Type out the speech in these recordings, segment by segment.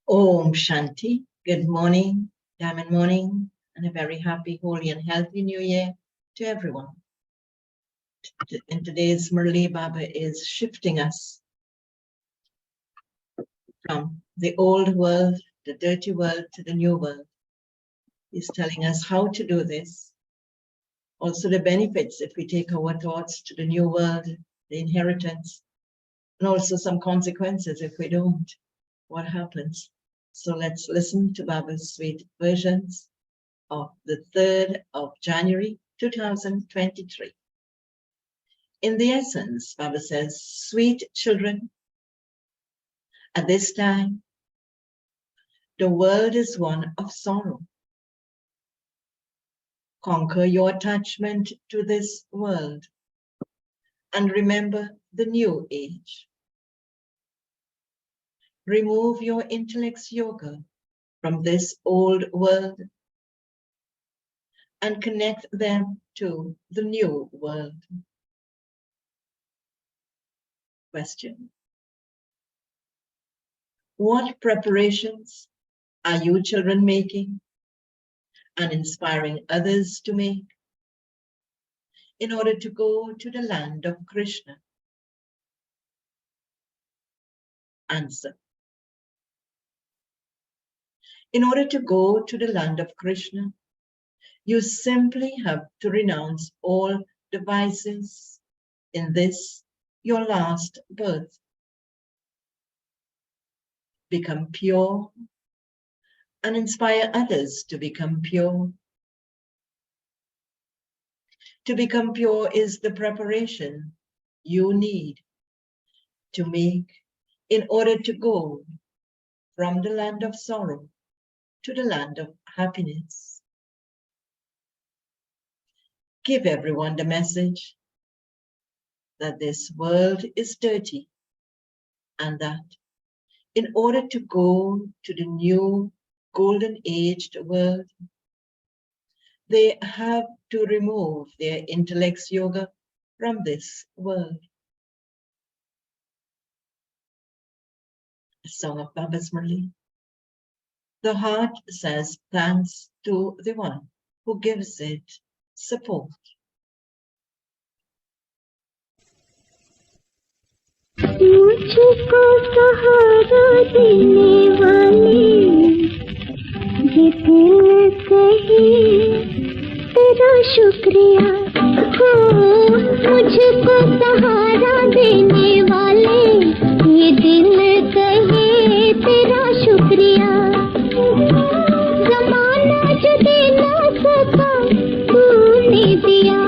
Om Shanti. Good morning, diamond morning, and a very happy, holy, and healthy new year to everyone. In today's Murli, Baba is shifting us from the old world, the dirty world, to the new world. He's telling us how to do this. Also the benefits if we take our thoughts to the new world, the inheritance, and also some consequences if we don't. What happens? So let's listen to Baba's sweet versions of the 3rd of January 2023. In the essence, Baba says, sweet children, at this time, the world is one of sorrow. Conquer your attachment to this world and remember the new age. Remove your intellect's yoga from this old world and connect them to the new world. Question: what preparations are you children making and inspiring others to make in order to go to the land of Krishna? Answer: in order to go to the land of Krishna, you simply have to renounce all the vices in this, your last birth. Become pure and inspire others to become pure. To become pure is the preparation you need to make in order to go from the land of sorrow to the land of happiness. Give everyone the message that this world is dirty and that in order to go to the new golden aged world, they have to remove their intellect's yoga from this world. A song of Baba's Murli. The heart says thanks to the one who gives it support. मुझको सहारा देने वाले ये दिल कहे तेरा शुक्रिया हो। मुझको सहारा देने वाले ये दिल कहे तेरा शुक्रिया। ज़माना जो दे ना सका तूने दिया।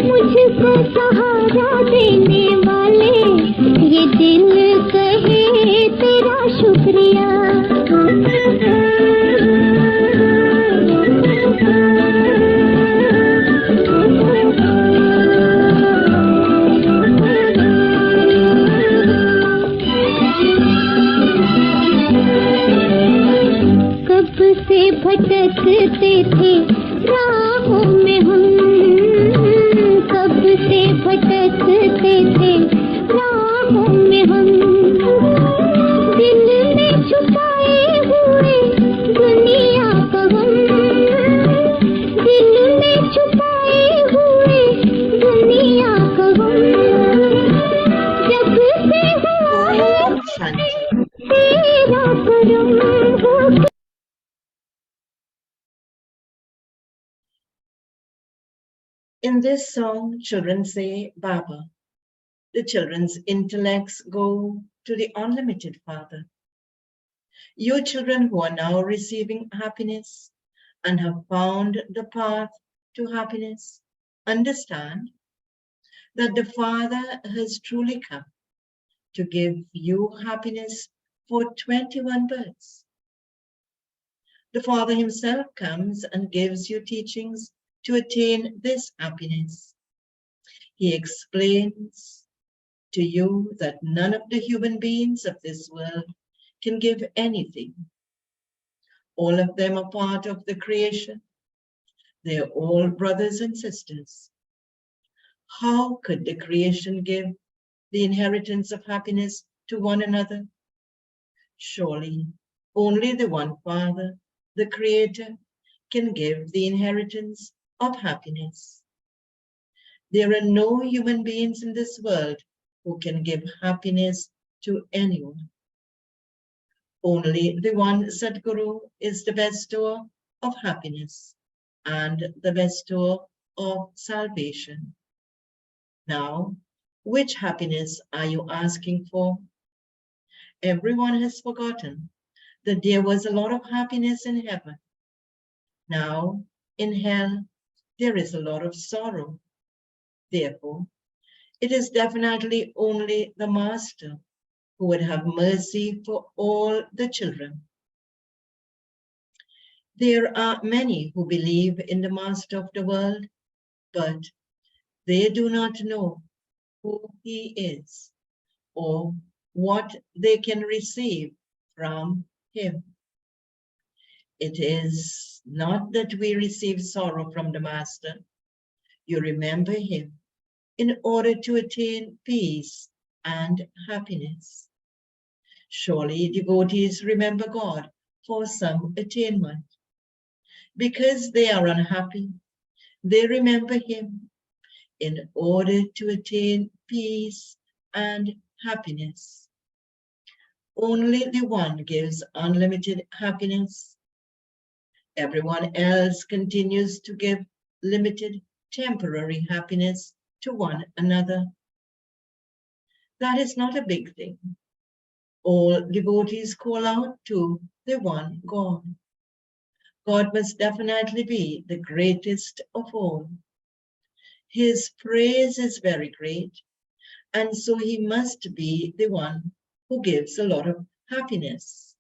मुझको सहारा देने वाले ये दिल कहे तेरा शुक्रिया। कब से भटकते थे राहों में हम, कब से भटकते थे राहों में हम। दिल में छुपाए हुए दुनिया का गम, दिल में छुपाए हुए दुनिया का गम। जब से हुआ है तेरा करम हो। In this song, children say, Baba. The children's intellects go to the unlimited Father. You children who are now receiving happiness and have found the path to happiness, understand that the Father has truly come to give you happiness for 21 births. The Father himself comes and gives you teachings to attain this happiness. He explains to you that none of the human beings of this world can give anything. All of them are part of the creation. They are all brothers and sisters. How could the creation give the inheritance of happiness to one another? Surely, only the one Father, the Creator, can give the inheritance of happiness. There are no human beings in this world who can give happiness to anyone. Only the one Sadguru is the bestower of happiness and the bestower of salvation. Now, which happiness are you asking for? Everyone has forgotten that there was a lot of happiness in heaven. Now, in hell, there is a lot of sorrow. Therefore, it is definitely only the Master who would have mercy for all the children. There are many who believe in the Master of the world, but they do not know who he is or what they can receive from him. It is not that we receive sorrow from the Master. You remember him in order to attain peace and happiness. Surely devotees remember God for some attainment. Because they are unhappy, they remember him in order to attain peace and happiness. Only the one gives unlimited happiness. Everyone else continues to give limited, temporary happiness to one another. That is not a big thing. All devotees call out to the one God. God must definitely be the greatest of all. His praise is very great, and so he must be the one who gives a lot of happiness.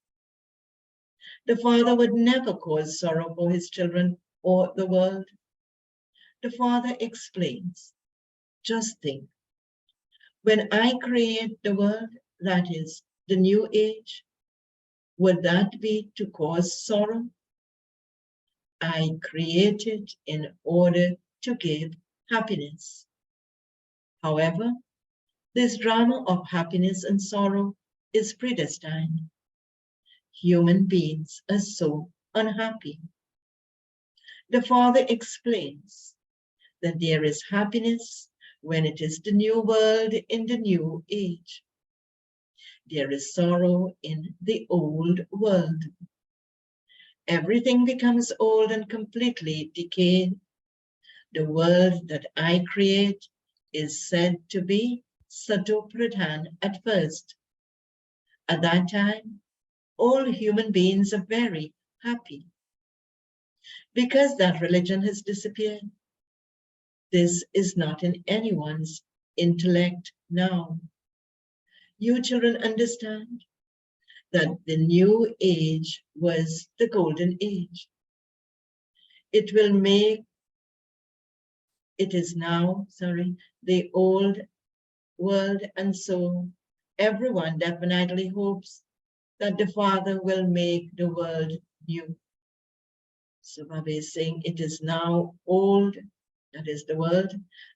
The Father would never cause sorrow for his children or the world. The Father explains, just think, when I create the world, that is, the new age, would that be to cause sorrow? I created in order to give happiness. However, this drama of happiness and sorrow is predestined. Human beings are so unhappy. The Father explains that there is happiness when it is the new world in the new age. There is sorrow in the old world. Everything becomes old and completely decayed. The world that I create is said to be Sato Pradhan at first. At that time, all human beings are very happy. Because that religion has disappeared, this is not in anyone's intellect now. You children understand that the new age was the golden age. It is now, the old world, and so everyone definitely hopes that the Father will make the world new. So Baba is saying it is now old, that is the world,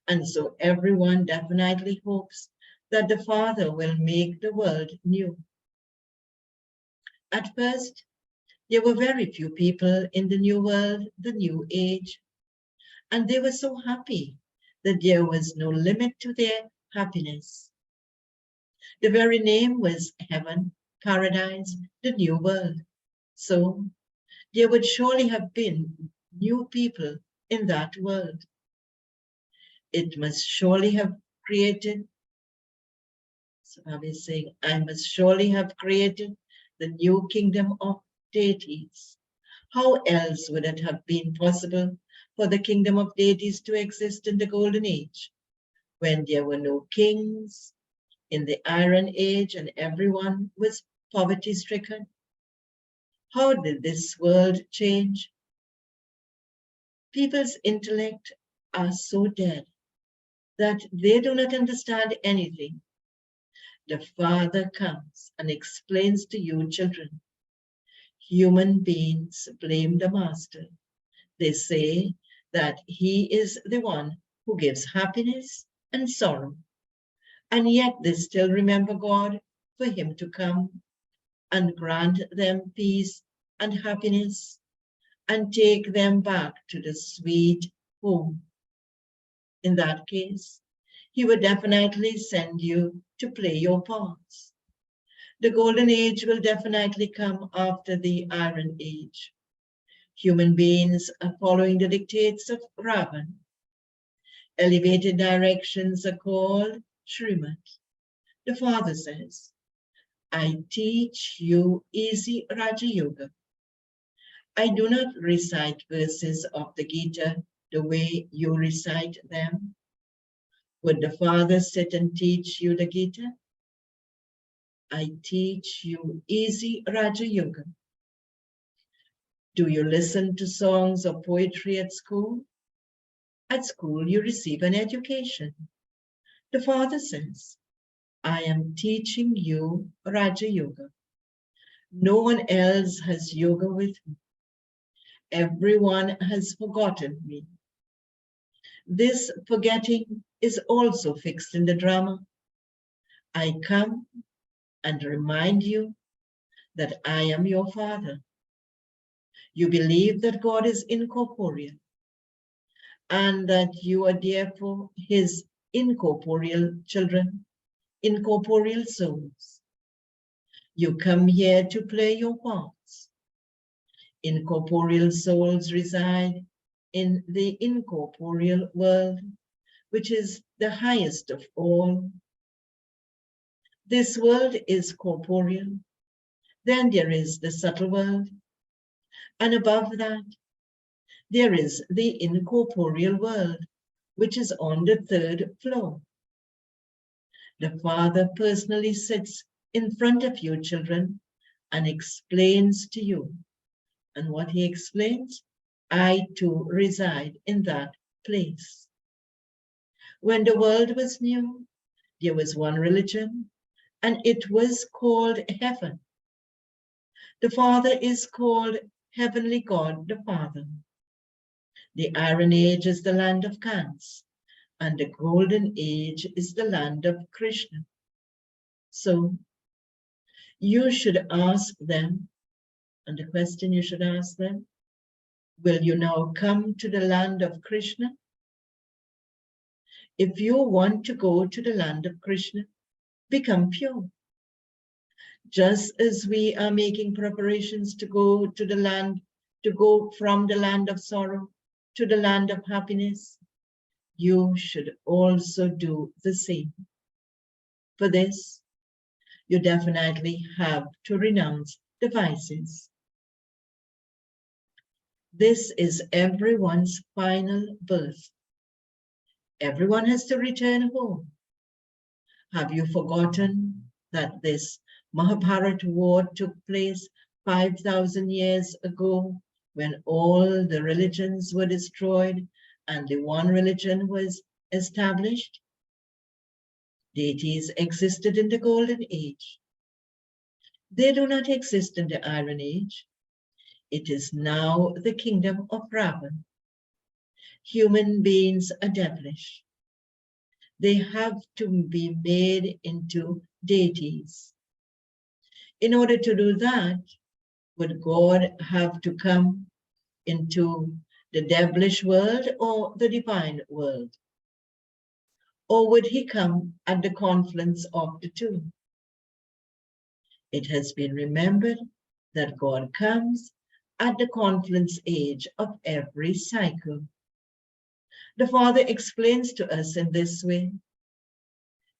and so everyone definitely hopes that the Father will make the world new. At first, there were very few people in the new world, the new age, and they were so happy that there was no limit to their happiness. The very name was heaven, paradise, the new world. So there would surely have been new people in that world. It must surely have created, so Baba is saying, I must surely have created the new kingdom of deities. How else would it have been possible for the kingdom of deities to exist in the golden age, when there were no kings, in the iron age and everyone was poverty-stricken? How did this world change? People's intellect are so dead that they do not understand anything. The Father comes and explains to you children. Human beings blame the Master. They say that he is the one who gives happiness and sorrow, and yet they still remember God for him to come. and grant them peace and happiness and take them back to the sweet home. In that case, he would definitely send you to play your parts. The golden age will definitely come after the iron age. Human beings are following the dictates of Ravan. Elevated directions are called Srimad. The Father says, I teach you easy Raja Yoga. I do not recite verses of the Gita the way you recite them. Would the Father sit and teach you the Gita? I teach you easy Raja Yoga. Do you listen to songs or poetry at school? At school, you receive an education. The Father says, I am teaching you Raja Yoga. No one else has yoga with me. Everyone has forgotten me. This forgetting is also fixed in the drama. I come and remind you that I am your Father. You believe that God is incorporeal and that you are therefore his incorporeal children, incorporeal souls. You come here to play your parts. Incorporeal souls reside in the incorporeal world, which is the highest of all. This world is corporeal. Then there is the subtle world. And above that, there is the incorporeal world, which is on the third floor. The Father personally sits in front of you, children, and explains to you. And what he explains, I too reside in that place. When the world was new, there was one religion, and it was called heaven. The Father is called Heavenly God the Father. The Iron Age is the land of Kans, and the Golden Age is the land of Krishna. So you should ask them, and the question you should ask them, will you now come to the land of Krishna? If you want to go to the land of Krishna, become pure. Just as we are making preparations to go to the land, to go from the land of sorrow to the land of happiness, you should also do the same. For this, you definitely have to renounce the vices. This is everyone's final birth. Everyone has to return home. Have you forgotten that this Mahabharata war took place 5,000 years ago when all the religions were destroyed and the one religion was established? Deities existed in the Golden Age. They do not exist in the Iron Age. It is now the kingdom of Ravan. Human beings are devilish. They have to be made into deities. In order to do that, would God have to come into the devilish world or the divine world? Or would he come at the confluence of the two? It has been remembered that God comes at the confluence age of every cycle. The Father explains to us in this way.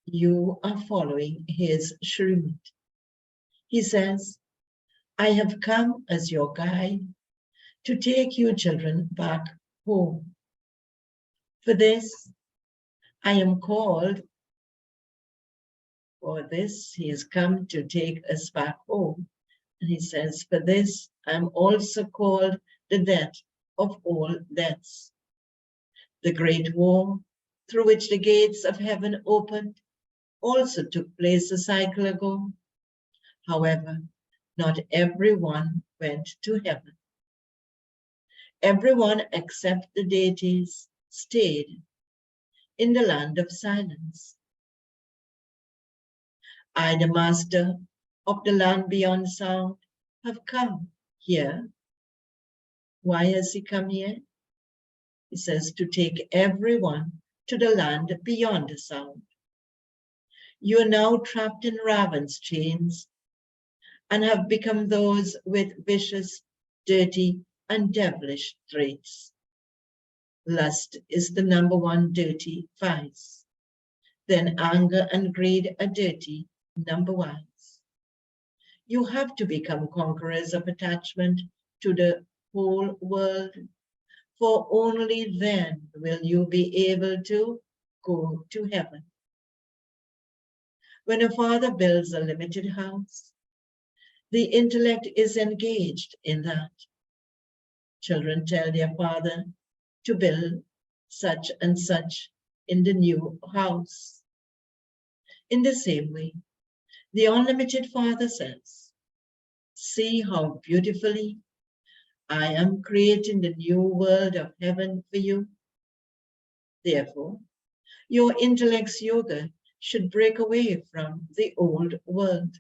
You are following his Srimad. He says, I have come as your guide to take you children back home. For this, I am called, for this, he has come to take us back home. And he says, for this, I'm also called the death of all deaths. The great war, through which the gates of heaven opened, also took place a cycle ago. However, not everyone went to heaven. Everyone except the deities stayed in the land of silence. I, the Master, of the land beyond sound have come here. Why has he come here? He says to take everyone to the land beyond the sound. You are now trapped in Raven's chains and have become those with vicious, dirty, and devilish traits. Lust is the number one dirty vice. Then anger and greed are dirty number ones. You have to become conquerors of attachment to the whole world, for only then will you be able to go to heaven. When a father builds a limited house, the intellect is engaged in that. Children tell their father to build such and such in the new house. In the same way, the unlimited Father says, see how beautifully I am creating the new world of heaven for you. Therefore, your intellect's yoga should break away from the old world.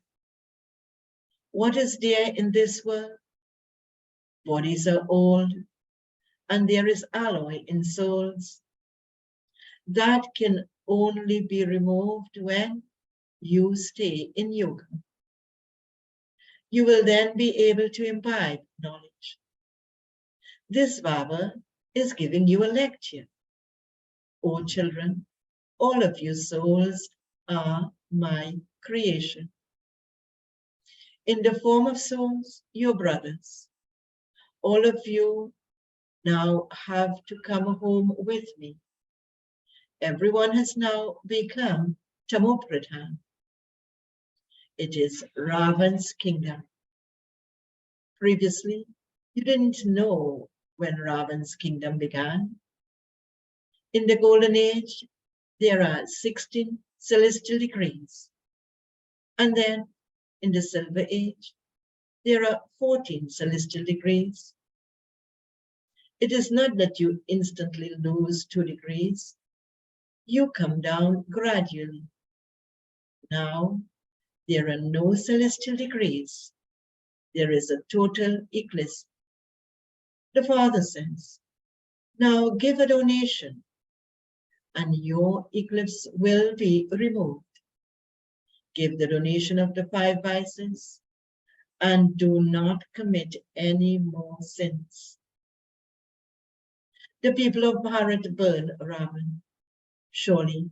What is there in this world? Bodies are old, and there is alloy in souls. That can only be removed when you stay in yoga. You will then be able to imbibe knowledge. This Baba is giving you a lecture. O children, all of you souls are my creation. In the form of souls, your brothers, all of you now have to come home with me. Everyone has now become Tamopradhan. It is Ravan's kingdom. Previously, you didn't know when Ravan's kingdom began. In the Golden Age, there are 16 celestial degrees. And then in the Silver Age, there are 14 celestial degrees. It is not that you instantly lose 2 degrees. You come down gradually. Now, there are no celestial degrees. There is a total eclipse. The Father says, now give a donation and your eclipse will be removed. Give the donation of the 5 vices and do not commit any more sins. The people of Bharat burn Ravan. Surely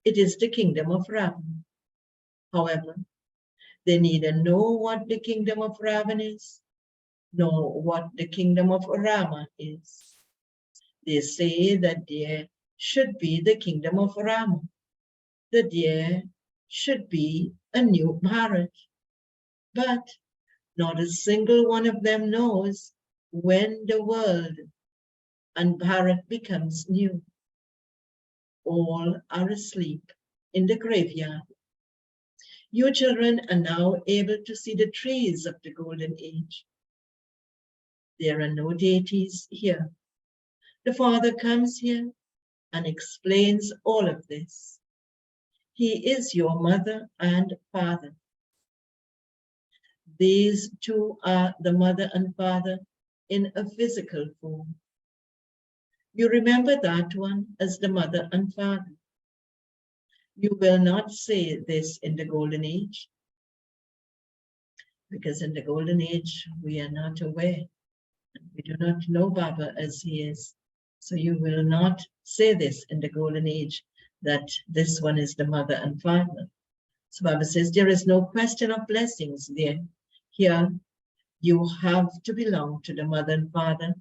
it is the kingdom of Ravan. However, they neither know what the kingdom of Ravan is, nor what the kingdom of Rama is. They say that there should be the kingdom of Rama, that there should be a new Bharat. But not a single one of them knows when the world and Bharat becomes new. All are asleep in the graveyard. You children are now able to see the trees of the Golden Age. There are no deities here. The Father comes here and explains all of this. He is your mother and father. These two are the mother and father in a physical form. You remember that one as the mother and father. You will not say this in the Golden Age, because in the Golden Age we are not aware. We do not know Baba as he is. So you will not say this in the Golden Age, that this one is the mother and father. So Baba says there is no question of blessings there. Here you have to belong to the mother and father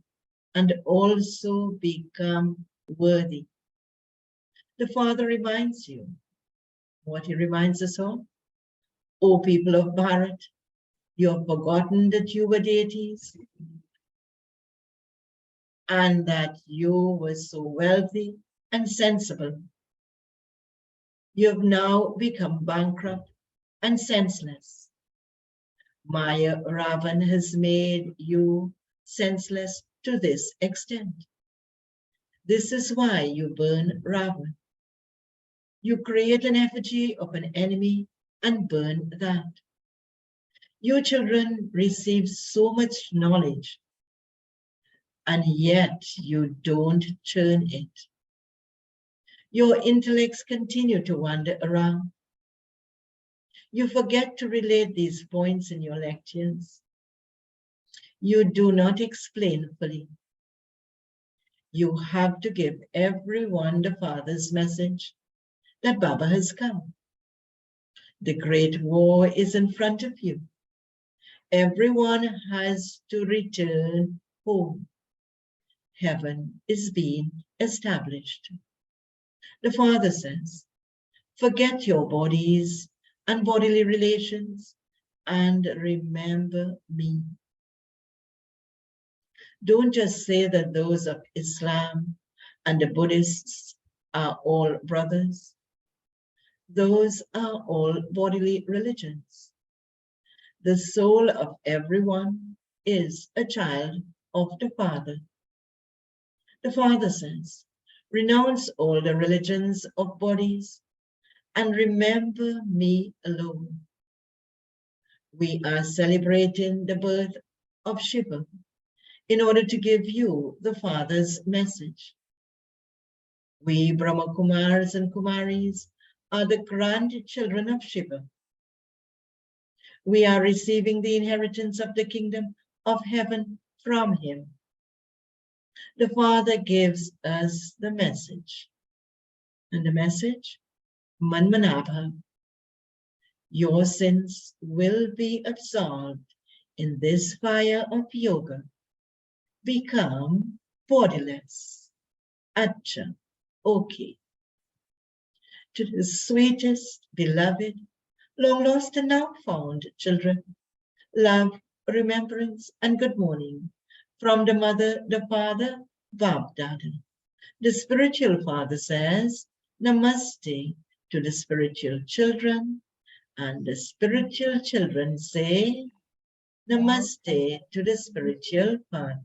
and also become worthy. The Father reminds you what he reminds us of. O people of Bharat, you have forgotten that you were deities and that you were so wealthy and sensible. You have now become bankrupt and senseless. Maya Ravan has made you senseless to this extent. This is why you burn Ravan. You create an effigy of an enemy and burn that. You children receive so much knowledge, and yet you don't churn it. Your intellects continue to wander around. You forget to relate these points in your lectures. You do not explain fully. You have to give everyone the Father's message that Baba has come. The great war is in front of you. Everyone has to return home. Heaven is being established. The Father says, forget your bodies and bodily relations and remember me. Don't just say that those of Islam and the Buddhists are all brothers. Those are all bodily religions. The soul of everyone is a child of the Father. The Father says, renounce all the religions of bodies and remember me alone. We are celebrating the birth of Shiva in order to give you the Father's message. We Brahma Kumars and Kumaris are the grandchildren of Shiva. We are receiving the inheritance of the kingdom of heaven from him. The Father gives us the message. And the message, Manmanabha, your sins will be absolved in this fire of yoga. Become bodiless. Acha, okay. To the sweetest, beloved, long lost and now found children, love, remembrance, and good morning from the mother, the father, Bab Dada. The spiritual father says, Namaste to the spiritual children, and the spiritual children say, Namaste to the spiritual father.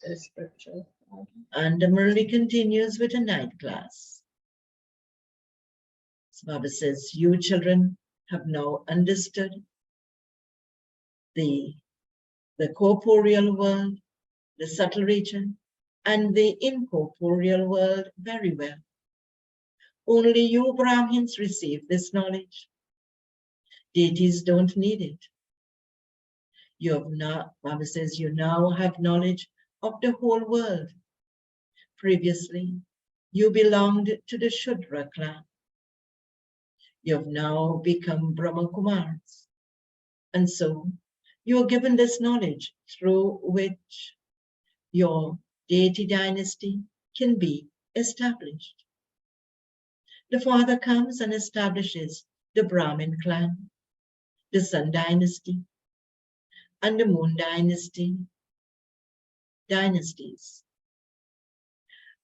The spiritual father. And the Murli continues with a night class. So Baba says, you children have now understood the corporeal world, the subtle region, and the incorporeal world very well. Only you Brahmins receive this knowledge. Deities don't need it. You have not, Baba says, you now have knowledge of the whole world. Previously, you belonged to the Shudra clan. You have now become Brahma Kumars. And so you are given this knowledge through which your deity dynasty can be established. The Father comes and establishes the Brahmin clan, the Sun dynasty, and the Moon dynasties.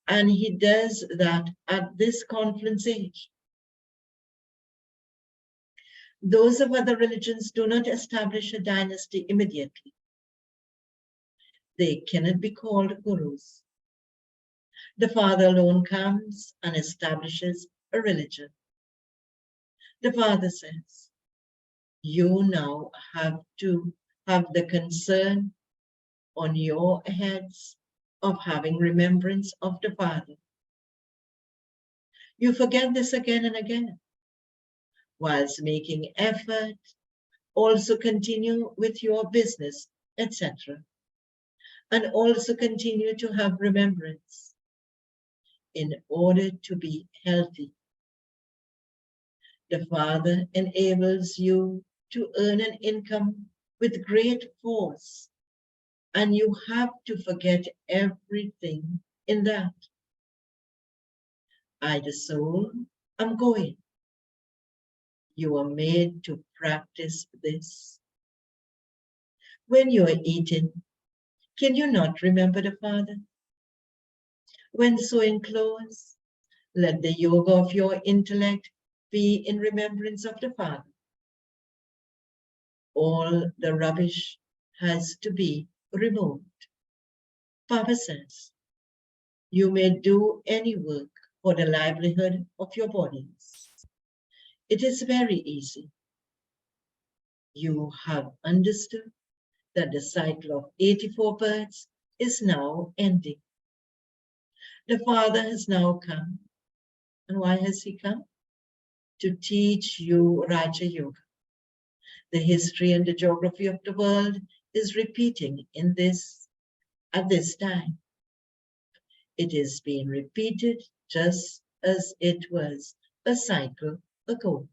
And he does that at this confluence age. Those of other religions do not establish a dynasty immediately. They cannot be called gurus. The Father alone comes and establishes a religion. The Father says, you now have to have the concern on your heads of having remembrance of the Father. You forget this again and again. Whilst making effort, also continue with your business, etc. And also continue to have remembrance in order to be healthy. The Father enables you to earn an income with great force, and you have to forget everything in that. I, the soul, am going. You are made to practice this. When you are eating, can you not remember the Father? When sewing clothes, let the yoga of your intellect be in remembrance of the Father. All the rubbish has to be removed. Papa says, you may do any work for the livelihood of your bodies. It is very easy. You have understood that the cycle of 84 births is now ending. The Father has now come. And why has he come? To teach you Raja Yoga. The history and the geography of the world is repeating at this time. It is being repeated just as it was a cycle ago.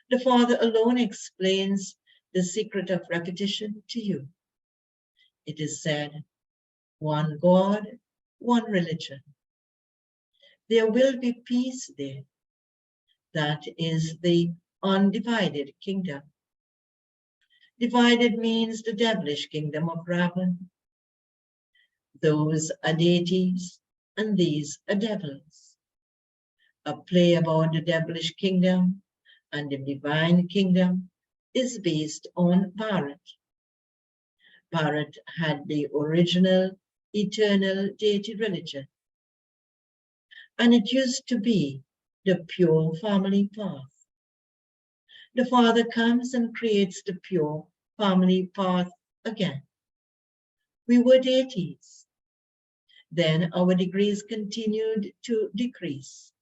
The Father alone explains the secret of repetition to you. It is said, one God, one religion. There will be peace there. That is the undivided kingdom. Divided means the devilish kingdom of Ravan. Those are deities and these are devils. A play about the devilish kingdom and the divine kingdom is based on Bharat. Bharat had the original eternal deity religion, and it used to be the pure family path. The Father comes and creates the pure family path again. We were deities. Then our degrees continued to decrease.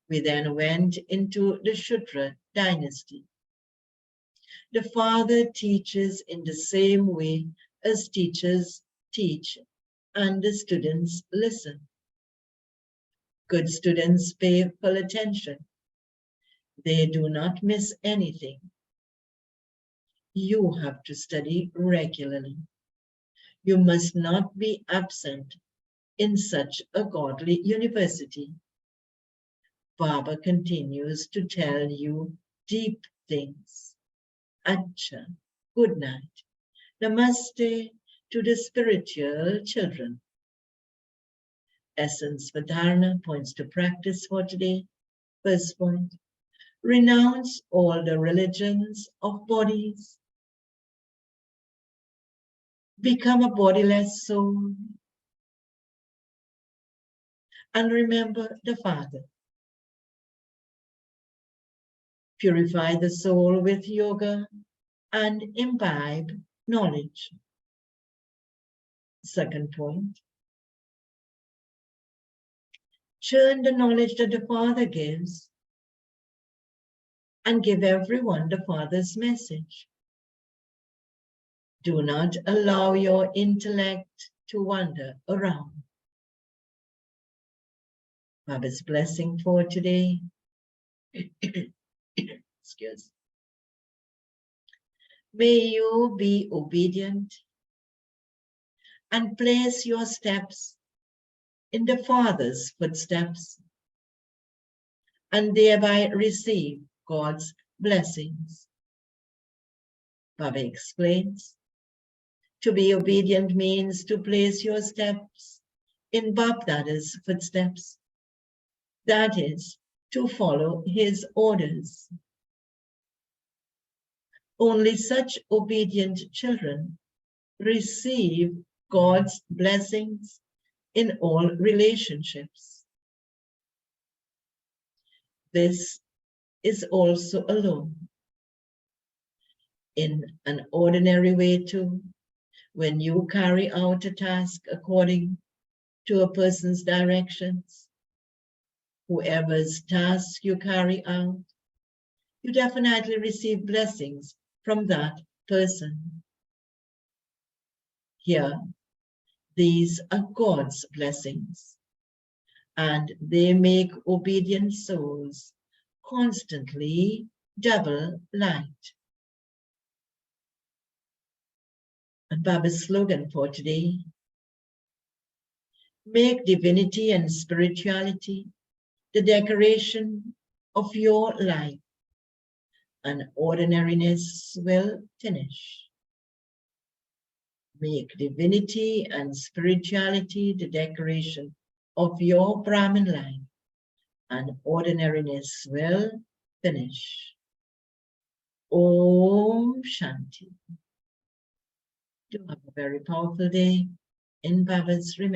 We then went into the Shudra dynasty. The Father teaches in the same way as teachers teach, and the students listen. Good students pay full attention. They do not miss anything. You have to study regularly. You must not be absent in such a godly university. Baba continues to tell you deep things. Acha, good night. Namaste to the spiritual children. Essence for Dharana points to practice for today. First point, renounce all the religions of bodies. Become a bodiless soul. And remember the Father. Purify the soul with yoga and imbibe knowledge. Second point, churn the knowledge that the Father gives and give everyone the Father's message. Do not allow your intellect to wander around. Baba's blessing for today. Excuse. May you be obedient and place your steps in the Father's footsteps and thereby receive God's blessings. Baba explains, to be obedient means to place your steps in Bapdada's footsteps. That is, to follow his orders. Only such obedient children receive God's blessings in all relationships. This is also alone. In an ordinary way too, when you carry out a task according to a person's directions, whoever's task you carry out, you definitely receive blessings from that person. Here, these are God's blessings, and they make obedient souls constantly double light. And Baba's slogan for today, make divinity and spirituality the decoration of your life, and ordinariness will finish. Make divinity and spirituality the decoration of your Brahmin life, and ordinariness will finish. Om Shanti. Do have a very powerful day in Baba's remembrance.